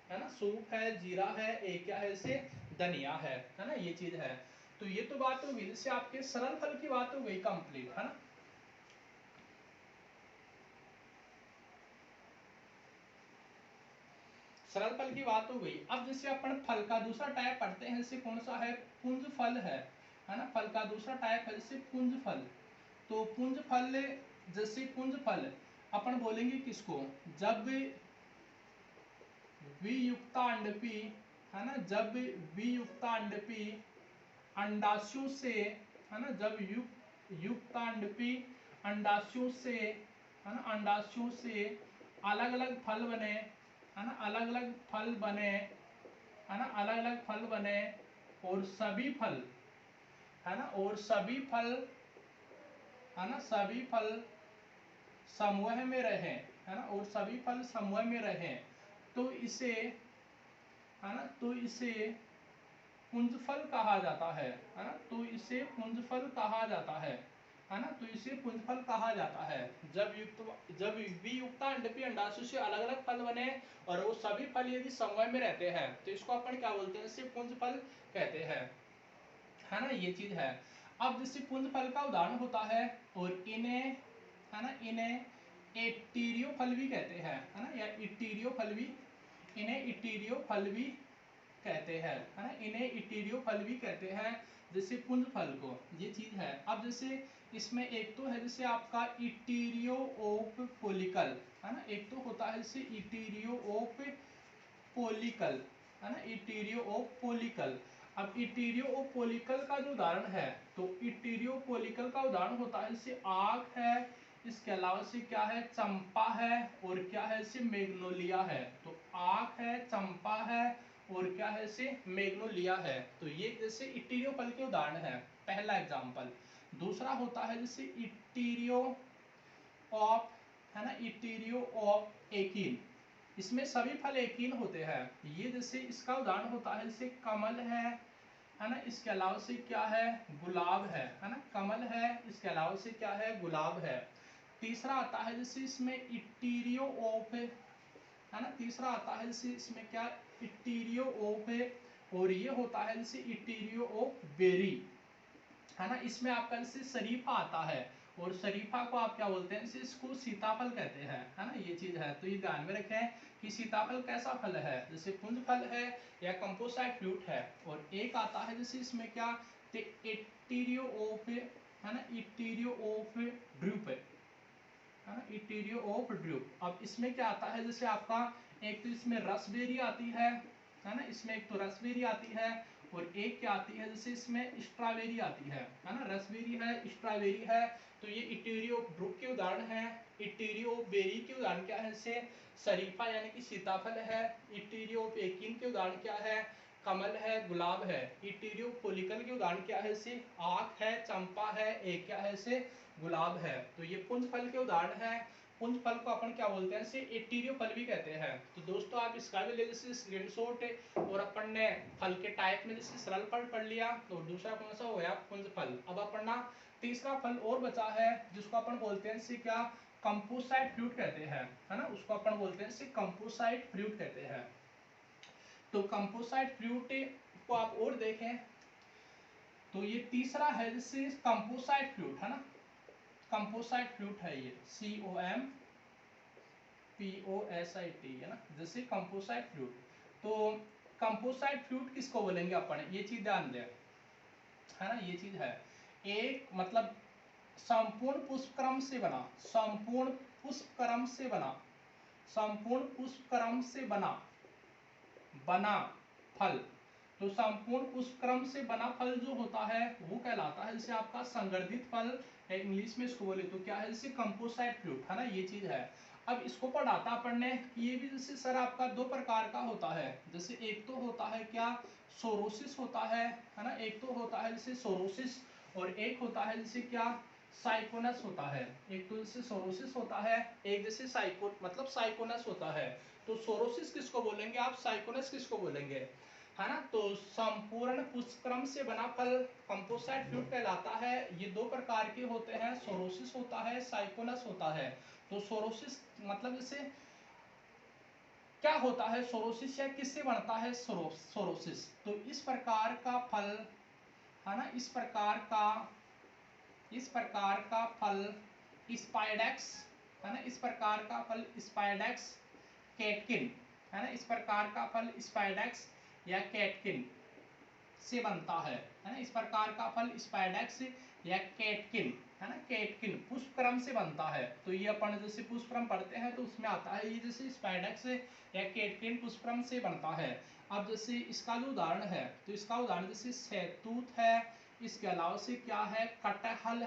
है ना, सूप है, जीरा है, एक क्या है, से धनिया है ना, ये चीज है। तो ये तो बात हो गई जैसे आपके सरल फल की बात हो गई कंप्लीट, है ना। सरल फल की बात हो गई। अब जैसे अपन फल का दूसरा टाइप पढ़ते हैं, जैसे कौन सा है, पुंज फल है ना। फल का दूसरा टाइप है जैसे पुंज फल। तो पुंज फल, जैसे पुंज फल अपन बोलेंगे किसको, जब वियुक्तांडपी, है ना, जब वियुक्तांडपी अंडाशयों से, है ना, जब युक्तांडपी अंडाशयों से, है ना, अंडाशयों से अलग अलग फल बने, है ना, अलग अलग फल बने, है ना, अलग अलग फल बने, और सभी फल, है ना, और सभी फल, है ना, सभी फल समूह में रहे, है ना, और सभी फल समूह में रहे, तो इसे, है ना, तो इसे पुंजफल कहा जाता है ना, तो इसे पुंजफल कहा जाता है ना, तो इसे पुंजफल कहा जाता है। जब वियुक्तांडपी अंडाशय से अलग अलग फल बने और वो सभी फल यदि समूह में रहते हैं तो इसको अपन क्या बोलते हैं, इसे पुंजफल कहते हैं, है ना, ये चीज है। अब जैसे पुंजफल का उदाहरण होता है, और इन्हें, है ना, इन्हें एटीरियो फल भी कहते हैं, है ना, या इटीरियो फल भी, इन्हें इटीरियो फल भी कहते हैं, है ना, इन्हें इटीरियो फल भी कहते हैं, जैसे पुंज फल को, ये चीज है। अब जैसे इसमें एक तो है जैसे आपका इटीरियो ऑफ पोलिकल, है ना, एक तो होता है जैसे इटीरियो ऑफ पोलिकल, है ना, इटीरियो ऑफ पोलिकल। अब इटीरियो ऑफ पोलिकल का जो उदाहरण है, तो इटीरियो पोलिकल का उदाहरण होता है जैसे आक है, इसके अलावा से क्या है, चंपा है, और क्या है से मैग्नोलिया है। तो आक है, चंपा है, और क्या है से मैग्नोलिया है। तो ये जैसे इटीरियो फल के उदाहरण है, पहला एग्जांपल। दूसरा होता है जैसे इटीरियो ऑफ, है ना, इटीरियो ऑफ एकिन, इसमें सभी फल एकीन होते हैं। ये जैसे इसका उदाहरण होता है जैसे कमल है ना, इसके अलावा से क्या है, गुलाब है ना, कमल है, इसके अलावा से क्या है, गुलाब है। तीसरा आता है जैसे इसमें इटीरियो ऑफ, है ना, तीसरा आता है जैसे इसमें क्या, इटीरियो ऑफ, और ये होता है जैसे इटीरियो ऑफ बेरी, है ना, इसमें आपका जैसे शरीफा आता है, और शरीफा को आप क्या बोलते हैं, इसको सीताफल कहते हैं, है ना, ये चीज है। तो ये ध्यान में रखें कि सीताफल कैसा फल है, जैसे पुंज फल है या कंपोसाइट फ्रूट है। और एक आता है जैसे इसमें क्या, इटीरियो ऑफ, है ना, इटीरियो ऑफ ड्रूप, है ना, इटीरियो ऑफ ड्रूप। अब इसमें क्या आता है जैसे आपका, एक तो इसमें रसबेरी आती है ना, इसमें एक तो रसबेरी आती है, और एक क्या आती है जैसे इसमें स्ट्रॉबेरी आती है ना, रसबेरी है, स्ट्रॉबेरी है। तो ये इटीरियो ड्रूप के उदाहरण है। इटीरियो बेरी के उदाहरण क्या है, जैसे शरीफा यानी कि सीताफल है। इटीरियो पेकिन के उदाहरण क्या है, कमल है, गुलाब है। इटीरियो पोलिकल के उदाहरण क्या है, जैसे आक है, चंपा है, एक क्या है, जैसे गुलाब है। तो ये पुंज फल के उदाहरण है। पुंज फल को अपन क्या बोलते हैं, इसे एटीरियो फल भी कहते हैं। तो दोस्तों आप इसका भी ले जैसे स्क्रीनशॉट, और अपन ने फल के टाइप में जैसे सरल फल पढ़ लिया, तो दूसरा कौन सा हो गया, पुंज फल। अब अपन ना तीसरा फल और बचा है, जिसको अपन बोलते हैं इसे क्या, कंपोसाइट फ्रूट कहते हैं, है ना, उसको अपन बोलते हैं इसे कंपोसाइट फ्रूट कहते हैं। तो कंपोसाइट फ्रूट को आप और देखें, तो ये तीसरा है जैसे कंपोसाइट फ्रूट, है ना, कंपोसाइट फ्रूट है ये, COMPOSIT, है ना, जैसे कंपोसाइट फ्रूट। तो कंपोसाइट फ्रूट किसको बोलेंगे अपन, ये चीज ध्यान दें, है ना, ये चीज है। एक मतलब संपूर्ण पुष्पक्रम से बना, संपूर्ण पुष्पक्रम से बना, संपूर्ण पुष्पक्रम से बना बना फल। तो संपूर्ण पुष्पक्रम से बना फल जो होता है वो कहलाता है जैसे आपका संवर्धित फल, इंग्लिश में इसको बोले तो क्या है, जैसे कंपोसाइट फ्रूट, है ना, ये चीज है। अब इसको पढ़ाता पढ़ने, ये भी जैसे सर आपका दो प्रकार का होता है, जैसे एक तो होता है क्या, सोरोसिस होता है ना, एक तो होता है जैसे सोरोसिस, और एक होता है जैसे क्या, साइकोनस होता है। एक तो जैसे सोरोसिस होता है, एक जैसे साइको मतलब साइकोनस होता है। तो सोरोसिस किसको बोलेंगे आप, साइकोनस किसको बोलेंगे, है ना। तो संपूर्ण पुष्पक्रम से बना फल कंपोसाइट फ्रूट कहलाता है। ये दो प्रकार के होते हैं, सोरोसिस होता है, साइकोनस होता है। तो सोरोसिस मतलब जैसे क्या होता है, सोरोसिस या किससे बनता है, सोरोसिस। तो इस प्रकार का फल है ना, इस प्रकार का फल स्पाइडेक्स, है ना, इस प्रकार का फल स्पाइडेक्स कैटकिन, है ना, इस प्रकार का फल स्पाइडेक्स या कैटकिन से बनता है ना, इस प्रकार का फल स्पाइडेक्स या कैटकिन, है ना, कैटकिन पुष्पक्रम से बनता है। तो ये अपन जैसे पुष्पक्रम पढ़ते हैं तो उसमें आता है ये जैसे स्पाइडेक्स या कैटकिन पुष्पक्रम से बनता है। अब जैसे इसका जो उदाहरण है, तो इसका उदाहरण जैसे शहतूत है, इसके अलावा से क्या है, कटहल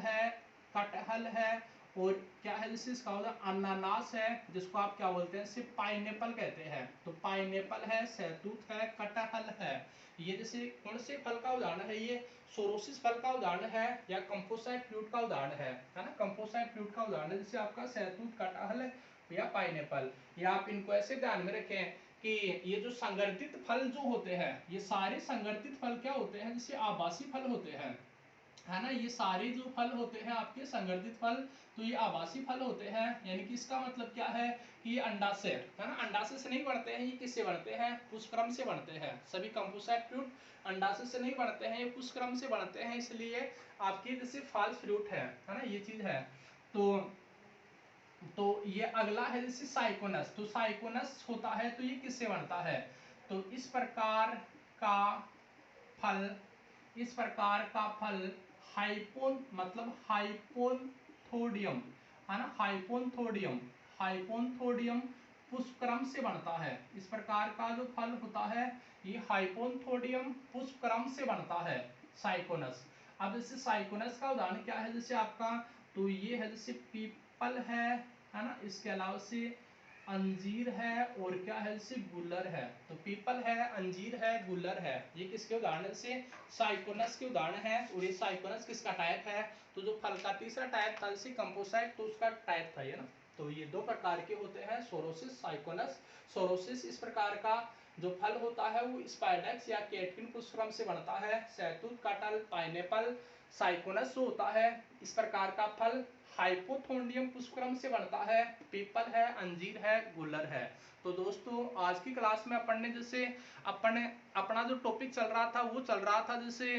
है और क्या है जैसे इसका उदाहरण अनानास है, जिसको आप क्या बोलते हैं, सिर्फ पाइनएप्पल कहते हैं। तो पाइनएप्पल है, शहतूत है, कटहल है। ये जैसे कौन से फल का उदाहरण है, ये सोरोसिस फल का उदाहरण है या कंपोसाइट फ्रूट का उदाहरण है ना, कंपोसाइट फ्रूट का उदाहरण है, जैसे आपका शहतूत, कटहल या पाइनएप्पल। या आप इनको ऐसे ध्यान में रखें कि ये जो संगठित फल जो होते हैं, ये सारे संगठित फल क्या होते हैं, जैसे आवासीय फल होते हैं, है ना, ये सारे जो फल होते हैं आपके संगठित फल, तो ये आवासीय फल होते हैं। यानी कि इसका मतलब क्या है कि ये अंडाशय, है ना, अंडाशय से नहीं बढ़ते हैं, ये किससे बढ़ते हैं, पुष्पक्रम से बढ़ते हैं। सभी कंपोसाइट फ्रूट अंडाशय से नहीं बढ़ते हैं, ये पुष्पक्रम से बढ़ते हैं, इसलिए आपके जैसे फल फ्रूट है ना, ये चीज है। तो ये अगला है जैसे साइकोनस। तो साइकोनस होता है तो ये किससे बनता है, तो इस प्रकार का फल हाइपोन मतलब हाइपोन्थोडियम, है ना, हाइपोन्थोडियम पुष्पक्रम से बनता है। इस प्रकार का जो फल होता है ये हाइपोन्थोडियम पुष्पक्रम से बनता है, साइकोनस। अब जैसे साइकोनस का उदाहरण क्या है, जैसे आपका, तो ये है जैसे पीपल है ना, इसके अलावा से अंजीर है और क्या है, जैसे गुलर है। तो पीपल है, अंजीर है, गुलर है, ये किसके उदाहरण से, साइकोनस के उदाहरण है। और ये साइकोनस किसका टाइप है, तो जो फल का तीसरा टाइप था जैसे कंपोसाइट, तो उसका टाइप था ये ना। तो ये दो प्रकार के होते हैं, सोरोसिस, साइकोनस। सोरोसिस इस प्रकार का जो फल होता है वो स्पाइडेक्स या कैटकिन पुष्पक्रम से बनता है, शहतूत, कटहल, पाइनएप्पल। साइकोनस जो होता है इस प्रकार का फल हाइपोथोडियम पुष्पक्रम से बनता है, पीपल है, अंजीर है, गुलर है। तो दोस्तों आज की क्लास में अपन ने जैसे अपना जो टॉपिक चल रहा था वो चल रहा था जैसे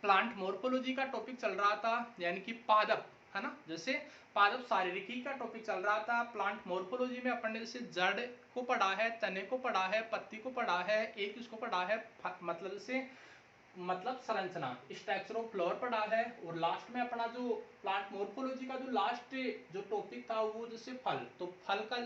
प्लांट मोर्फोलॉजी का टॉपिक चल रहा था, यानी कि पादप, है ना, जैसे पादप शारीरिकी का टॉपिक चल रहा था। प्लांट मोर्फोलॉजी में अपन ने जैसे जड़ को पढ़ा है, तने को पढ़ा है, पत्ती को पढ़ा है, एक इसको पढ़ा है मतलब जैसे संरचना, स्ट्रक्चर ऑफ फ्लावर पढ़ा है। और लास्ट में अपना जो प्लांट मोर्फोलॉजी का जो लास्ट जो टॉपिक था वो जैसे फल। तो फल का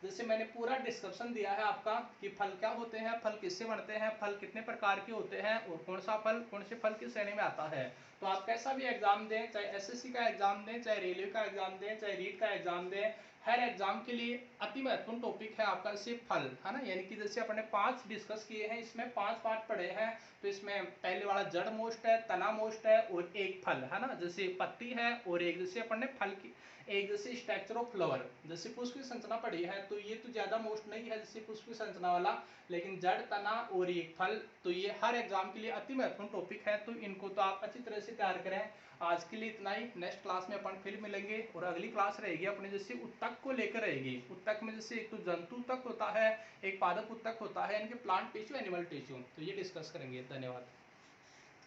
जैसे मैंने पूरा डिस्क्रिप्शन दिया है आपका कि फल क्या होते हैं, फल किससे बनते हैं, फल कितने प्रकार के होते हैं और कौन से फल किस श्रेणी में आता है। तो आप कैसा भी एग्जाम दें, चाहे एसएससी का एग्जाम दें, चाहे रेलवे का एग्जाम दें, चाहे रीट का एग्जाम दें, हर एग्जाम के लिए अति महत्वपूर्ण टॉपिक है आपका जैसे फल, है ना। यानी कि जैसे अपने 5 डिस्कस किए हैं, इसमें 5 पार्ट पढ़े हैं। तो इसमें पहले वाला जड़ मोस्ट है, तना मोस्ट है और एक फल, है ना, जैसे पत्ती है और एक जैसे अपन ने फल की एक जैसे स्ट्रक्चर ऑफ फ्लावर, जैसे पुष्प की संरचना पढ़ी है। तो ये तो ज्यादा मोस्ट नहीं है जैसे पुष्प की संरचना वाला, लेकिन जड़, तना और एक फल, तो ये हर एग्जाम के लिए अति महत्वपूर्ण टॉपिक है। तो इनको तो आप अच्छी तरह से तैयार करें। आज के लिए इतना ही, नेक्स्ट क्लास में अपन फिर मिलेंगे और अगली क्लास रहेगी अपने जैसे उत्तक को लेकर रहेगी। उत्तक में जैसे एक तो जंतु उत्तक होता है, एक पादप उत्तक होता है, यानी कि प्लांट टिश्यू, एनिमल टिश्यू, तो ये डिस्कस करेंगे। धन्यवाद।